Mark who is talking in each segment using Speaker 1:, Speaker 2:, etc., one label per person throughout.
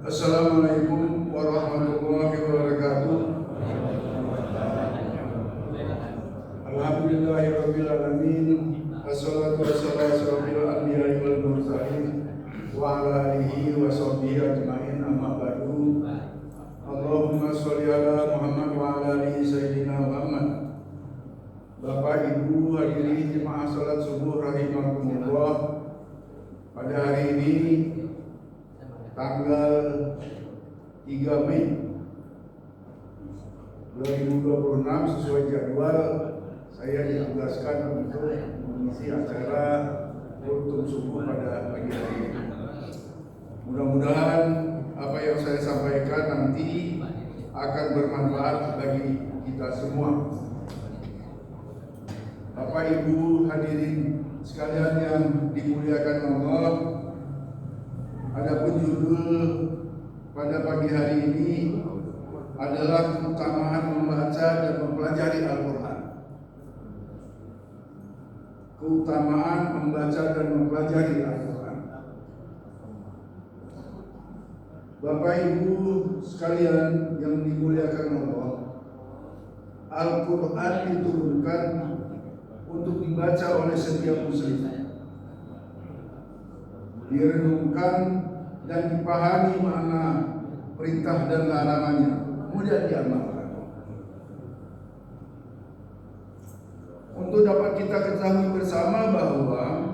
Speaker 1: Assalamualaikum warahmatullahi wabarakatuh. Alhamdulillahirabbil alamin. Wassalatu wassalamu ala anbiya'i wal mursalin wa ala alihi wa sahbihi ajmain, amma ba'du. Allahumma sholli ala Muhammad wa ala ali sayyidina Muhammad. Bapak Ibu hadirin jemaah salat subuh rahimakumullah. Pada hari ini tanggal 3 Mei 2026 sesuai jadwal saya ditugaskan untuk mengisi acara kultum subuh pada pagi hari ini. Mudah-mudahan apa yang saya sampaikan nanti akan bermanfaat bagi kita semua. Bapak Ibu hadirin sekalian yang dimuliakan Allah, adapun judul pada pagi hari ini adalah keutamaan membaca dan mempelajari Al-Quran. Keutamaan membaca dan mempelajari Al-Quran. Bapak Ibu sekalian yang dimuliakan Allah, Al-Quran diturunkan untuk dibaca oleh setiap muslim, direnungkan dan dipahami makna perintah dan larangannya, kemudian diamalkan. Untuk dapat kita ketahui bersama bahwa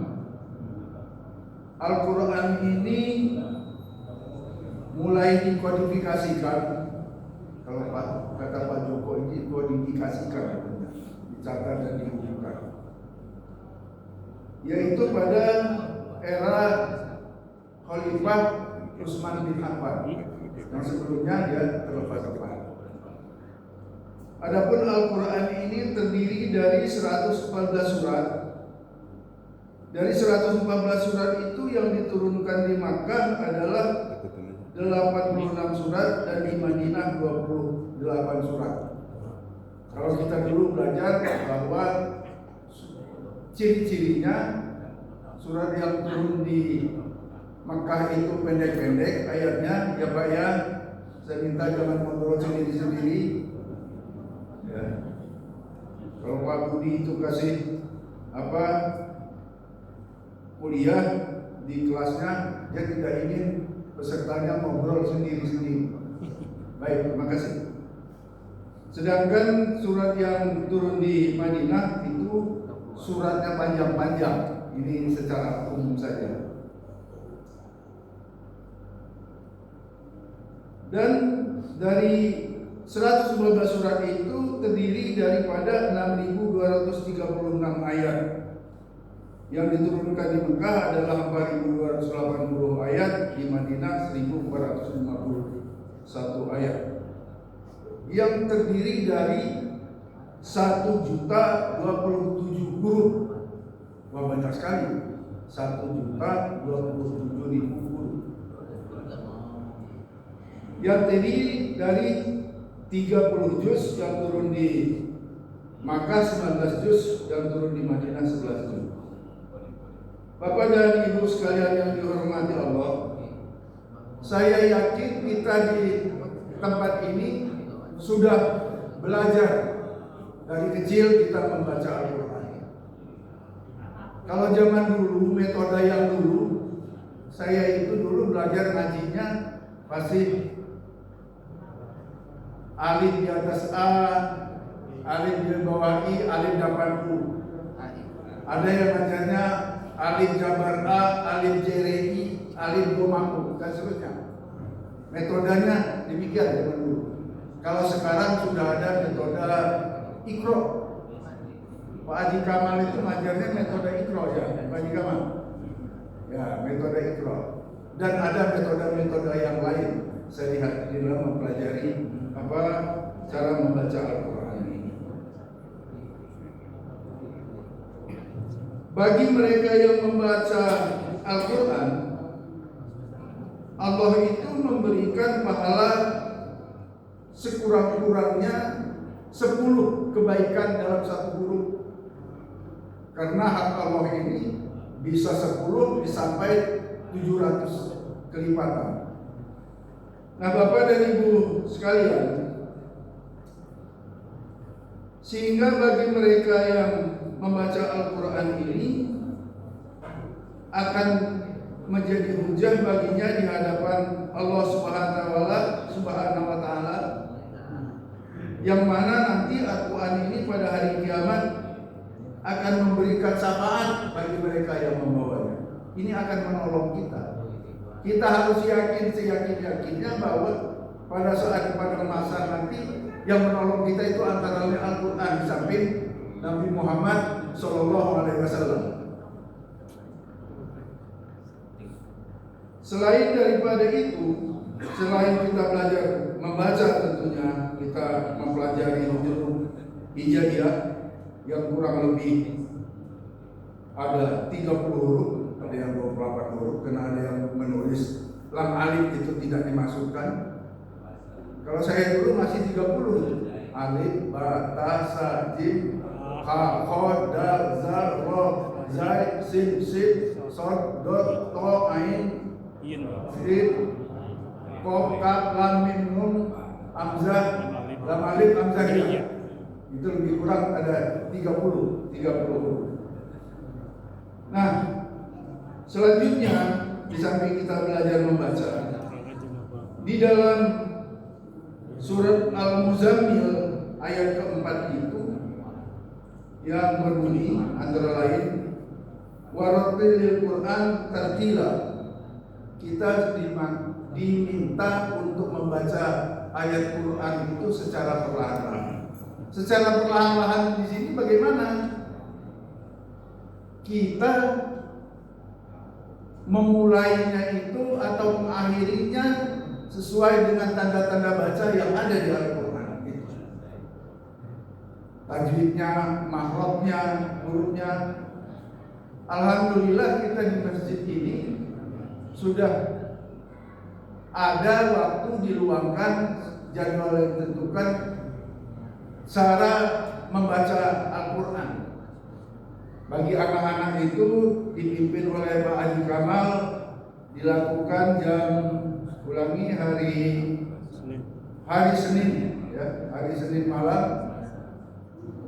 Speaker 1: Al-Quran ini mulai dikodifikasikan, kalau kata Pak Joko ini kodifikasikan, dicatat dan dibukukan, yaitu pada era Khalifah Utsman bin Affan, yang sebelumnya dia terlepas. Adapun Al-Quran ini terdiri dari 114 surat. Dari 114 surat itu yang diturunkan di Makkah adalah 86 surat dan di Madinah 28 surat. Kalau kita dulu belajar bahwa ciri-cirinya surat yang turun di Makkah itu pendek-pendek ayatnya, ya Pak ya. Saya minta jangan kontrol sendiri-sendiri. Ya. Kalau Pak Budi itu kasih kuliah di kelasnya, dia tidak ingin pesertanya ngobrol sendiri-sendiri. Baik, terima kasih. Sedangkan surat yang turun di Madinah itu suratnya panjang-panjang. Ini secara umum saja. Dan dari 115 surat itu terdiri daripada 6.236 ayat. Yang diturunkan di Mekah adalah 4.280 ayat, di Madinah 1.451 ayat. Yang terdiri dari 1.027 huruf. Wah, banyak sekali. 1.027.000 huruf. Yang terdiri dari 30 juz yang turun di Makkah, 19 juz yang turun di Madinah, 11 juz. Bapak dan Ibu sekalian yang dihormati Allah, saya yakin kita di tempat ini sudah belajar dari kecil kita membaca Al-Quran. Kalau zaman dulu, metode yang dulu, saya itu dulu belajar ngajinya pasti alif di atas A, alif di bawah I, alif dapat U. Ada yang bacanya alif jabar A, alif JRI, alif gomaku, dan seterusnya. Metodenya demikian zaman dulu. Kalau sekarang sudah ada metode Iqra. Pak Haji Kamal itu mengajarnya metode Iqra ya, Pak Haji Kamal. Ya, metode Iqra. Dan ada metode-metode yang lain. Saya lihat di dalam mempelajari cara membaca Al-Quran ini. Bagi mereka yang membaca Al-Quran, Allah itu memberikan pahala sekurang-kurangnya 10 kebaikan dalam satu huruf. Karena hak Allah ini bisa 10 sampai 700 kelipatan. Nah, Bapak dan Ibu sekalian, sehingga bagi mereka yang membaca Al-Quran ini akan menjadi hujah baginya di hadapan Allah Subhanahu wa Ta'ala, yang mana nanti Al-Quran ini pada hari kiamat akan memberikan syafaat bagi mereka yang membawanya. Ini akan menolong kita. Kita harus yakin seyakin-yakinnya bahwa pada masa nanti yang menolong kita itu antara lain Al-Quran di samping Nabi Muhammad SAW. Selain daripada itu, selain kita belajar membaca, tentunya kita mempelajari huruf hijaiyah yang kurang lebih ada 30 huruf, ada yang 28 huruf, karena ada yang menulis lam alif itu tidak dimasukkan. Kalau saya dulu masih 30, alif, ba, ta, sa, jim, ha, kha, dal, zal, ra, zai, sin, sib, sod, dot, to, ain, sib, qaf, kaf, lam, mim, nun, hamzah, lam alif, hamzah ya. Itu lebih kurang ada 30 huruf. Nah, selanjutnya di samping kita belajar membaca, di dalam surat Al-Muzammil ayat keempat itu yang berbunyi antara lain warattilil Qur'an tartila. Kita diminta untuk membaca ayat Quran itu secara perlahan-lahan. Secara perlahan-lahan di sini bagaimana? Kita memulainya itu atau mengakhirinya sesuai dengan tanda-tanda baca yang ada di Al-Quran. Tajwidnya, makhrajnya, hurufnya. Alhamdulillah kita di masjid ini sudah ada waktu diluangkan, jadwal yang ditentukan cara membaca Al-Quran. Bagi anak-anak itu dipimpin oleh Pak Haji Kamal, dilakukan hari Senin ya, hari Senin malam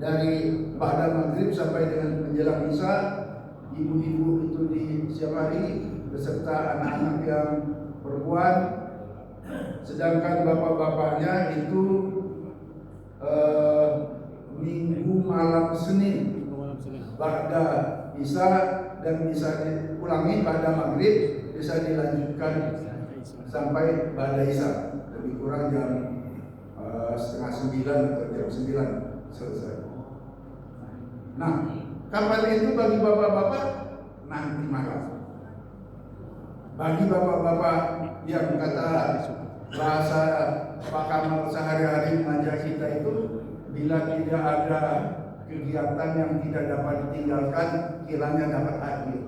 Speaker 1: dari ba'da maghrib sampai dengan menjelang isya. Ibu-ibu itu di siang hari beserta anak-anak yang perempuan, sedangkan bapak-bapaknya itu minggu malam Senin ba'da isya, dan bisa diulangi pada maghrib, bisa dilanjutkan sampai ba'da isya, lebih kurang jam setengah 9 atau jam 9 selesai. Nah, kapan itu bagi bapak-bapak? Nanti malam. Bagi bapak-bapak yang kata bahasa Pak Kamal sehari-hari mengajak kita itu, bila tidak ada kegiatan yang tidak dapat ditinggalkan, kiranya dapat akhir.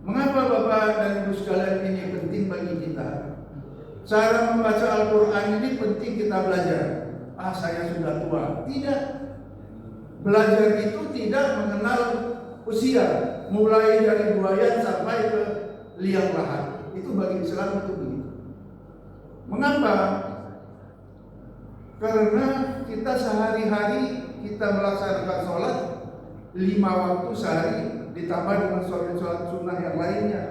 Speaker 1: Mengapa Bapak dan Ibu sekalian ini penting bagi kita? Cara membaca Al-Quran ini penting kita belajar. Saya sudah tua. Tidak. Belajar itu tidak mengenal usia. Mulai dari buayan sampai ke liang lahat. Itu bagi Islam itu begitu. Mengapa? Karena kita sehari-hari kita melaksanakan sholat 5 waktu sehari, ditambah dengan sholat sunnah yang lainnya.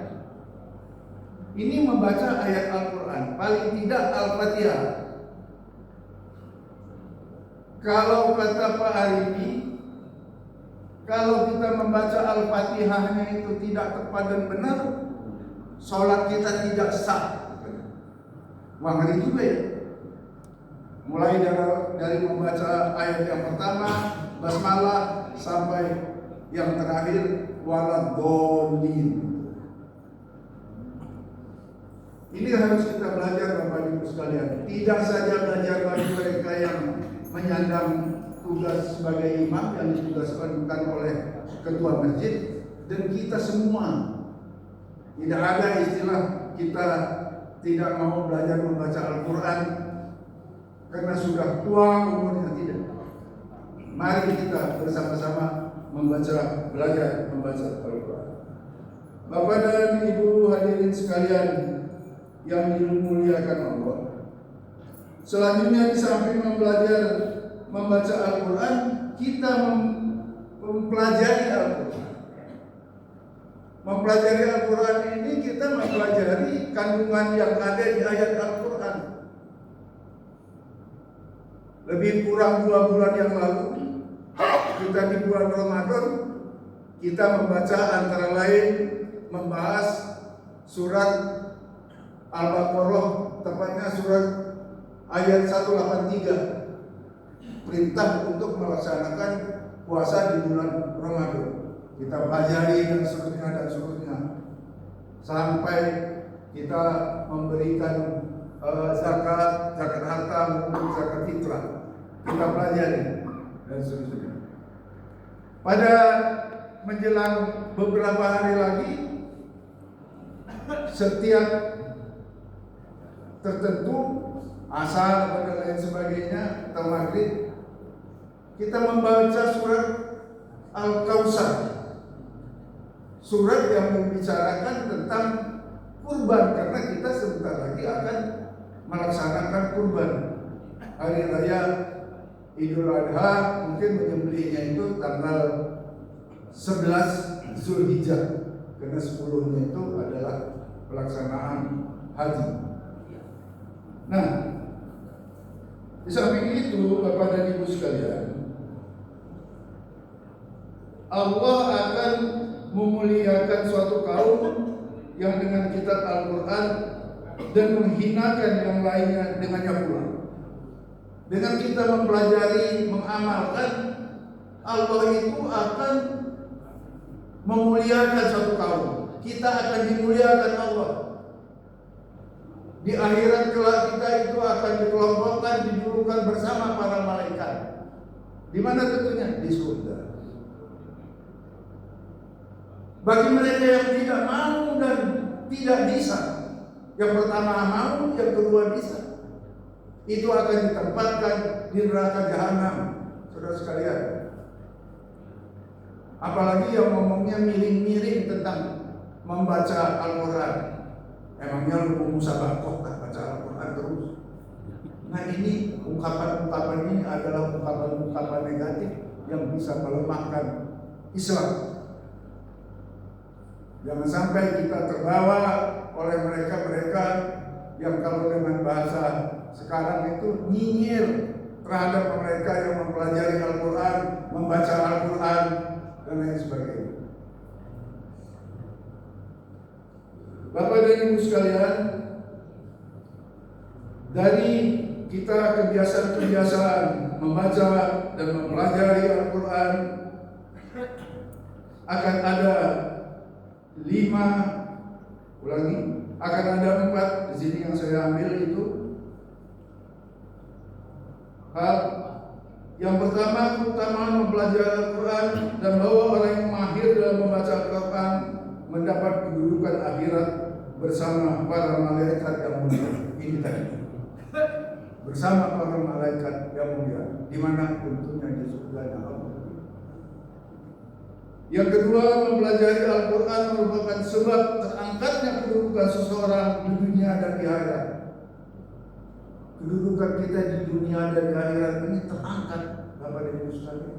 Speaker 1: Ini membaca ayat Al-Quran, paling tidak Al-Fatihah. Kalau kata Pak Arifi, kalau kita membaca Al-Fatihahnya itu tidak tepat dan benar, sholat kita tidak sah. Wah, ngeri juga ya. Mulai dari membaca ayat yang pertama, basmalah, sampai yang terakhir waladhdallin. Ini harus kita belajar Bapak Ibu sekalian. Tidak saja belajar bagi mereka yang menyandang tugas sebagai imam yang ditugaskan oleh ketua masjid, dan kita semua. Tidak ada istilah kita tidak mau belajar membaca Al-Quran karena sudah tua umurnya, tidak. Mari kita bersama-sama belajar membaca Al-Quran. Bapak dan Ibu hadirin sekalian yang dimuliakan Allah. Selanjutnya di samping membaca Al-Quran, kita mempelajari Al-Quran. Mempelajari Al-Quran ini kita mempelajari kandungan yang ada di ayat Al-Quran. Lebih kurang 2 bulan yang lalu, kita di bulan Ramadan, kita membaca antara lain membahas surat Al-Baqarah, tepatnya surat ayat 183, perintah untuk melaksanakan puasa di bulan Ramadan. Kita pelajari dan seterusnya sampai kita memberikan zakat harta maupun zakat fitrah. Kita pelajari dan seterusnya. Pada menjelang beberapa hari lagi, setiap tertentu asar dan lain sebagainya atau maghrib, kita membaca surat Al-Kautsar, surat yang membicarakan tentang kurban, karena kita sebentar lagi akan melaksanakan kurban. Hari raya Idul Adha, mungkin menyembelihnya itu tanggal 11 Zulhijjah, karena 10-nya itu adalah pelaksanaan haji. Nah, di samping itu, Bapak dan Ibu sekalian, Allah akan memuliakan suatu kaum yang dengan kitab Al-Quran dan menghinakan yang lainnya dengannya pula. Dengan kita mempelajari, mengamalkan, Allah itu akan memuliakan suatu kaum. Kita akan dimuliakan Allah. Di akhirat kelak kita itu akan dikelompokkan, didulukan bersama para malaikat. Di mana tentunya? Di surga. Bagi mereka yang tidak mau dan tidak bisa, yang pertama mau, yang kedua bisa, itu akan ditempatkan di neraka jahanam, saudara sekalian. Apalagi yang ngomongnya miring-miring tentang membaca Al-Quran. Emangnya lu musabaqah baca Al-Quran terus? Nah, ini ungkapan-ungkapan ini adalah ungkapan-ungkapan negatif yang bisa melemahkan Islam. Jangan sampai kita terbawa oleh mereka-mereka yang kalau dengan bahasa sekarang itu nyinyir terhadap mereka yang mempelajari Al-Quran, membaca Al-Quran, dan lain sebagainya. Bapak dan Ibu sekalian, dari kita kebiasaan-kebiasaan membaca dan mempelajari Al-Quran, akan ada 4 di sini yang saya ambil itu. Hal yang pertama, keutamaan mempelajari Al-Quran dan bahwa orang yang mahir dalam membaca Al-Quran mendapat kedudukan akhirat bersama para malaikat yang mulia. Ini tadi, bersama para malaikat yang mulia, di mana tentunya di surga Allah. Yang kedua, mempelajari Al-Quran merupakan sebab terangkatnya kedudukan seseorang di dunia dan di akhirat. Kedudukan kita di dunia dan di akhirat ini terangkat, Bapak dan Ibu sekalian.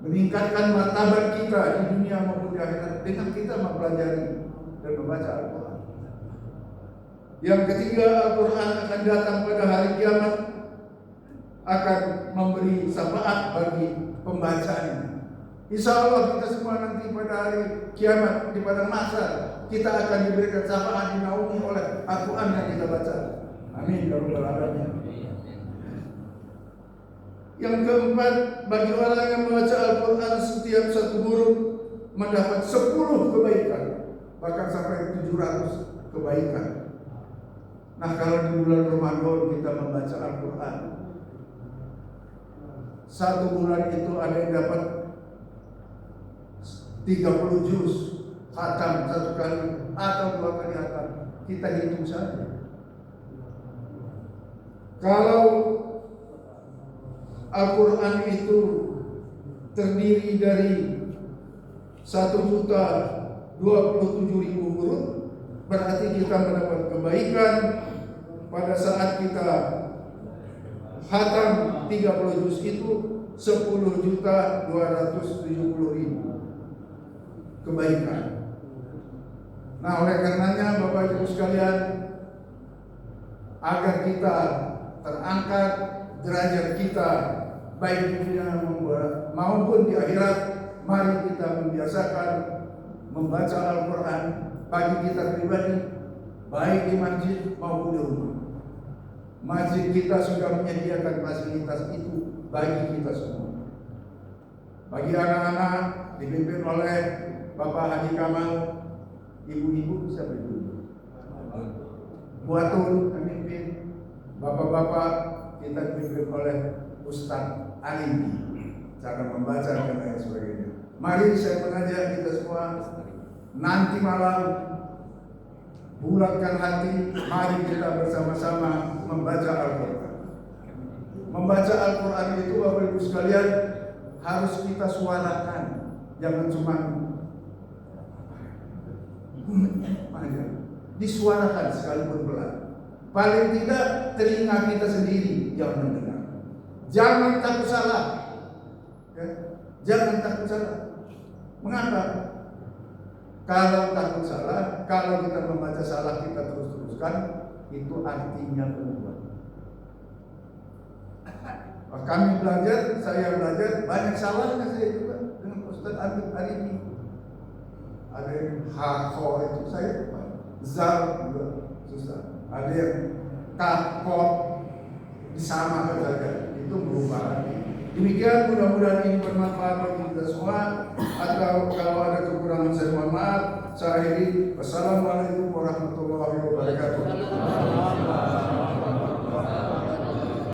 Speaker 1: Meningkatkan martabat kita di dunia maupun di akhirat dengan kita mempelajari dan membaca Al-Quran. Yang ketiga, Al-Quran akan datang pada hari kiamat, akan memberi syafaat bagi pembacanya. Insya Allah kita semua nanti pada hari kiamat, di padang mahsyar, kita akan diberikan syafaat, dinaungi oleh Al-Quran yang kita baca. Amin ya rabbal alamin. Yang keempat, bagi orang yang membaca Al-Quran, setiap satu huruf mendapat 10 kebaikan, bahkan sampai 700 kebaikan. Nah, kalau di bulan Ramadan kita membaca Al-Quran, 1 bulan itu ada yang dapat 30 juz khatam 1 kali atau 2 kali khatam. Kita hitung saja. Kalau Al-Quran itu terdiri dari 1.027.000 huruf, kita mendapat kebaikan pada saat kita hatam 30 juz itu 10.270.000 kebaikan. Nah, oleh karenanya Bapak Ibu sekalian, agar kita terangkat derajat kita baik di dunia maupun di akhirat, mari kita membiasakan membaca Al-Quran bagi kita pribadi, baik di masjid maupun di rumah. Masjid kita sudah menyediakan fasilitas itu bagi kita semua. Bagi anak-anak dipimpin oleh Bapak Haji Kamal, ibu-ibu bisa berdua. Buatul pemimpin, bapak-bapak kita dipimpin oleh Ustaz Alimi, cara membaca dan lain sebagainya. Mari saya mengajak kita semua nanti malam bulatkan hati, mari kita bersama-sama membaca Al-Quran. Membaca Al-Quran itu Bapak Ibu sekalian harus kita suarakan, jangan cuma disuarakan sekalipun pelan. Paling tidak telinga kita sendiri yang mendengar. Jangan takut salah, ya? Jangan takut salah. Mengapa? Kalau takut salah, kalau kita membaca salah kita terus-teruskan, itu artinya berubah. Kami belajar, saya belajar banyak salahnya saya juga dengan Ustaz Abid hari ini. Ada yang hako itu saya lupa, zal juga susah. Ada yang kakot disamakan saja, itu berubah lagi. Demikian, mudah-mudahan ini bermanfaat bagi kita semua. Atau kalau ada kekurangan saya mohon maaf. Saya akhiri. Wassalamualaikum warahmatullahi wabarakatuh.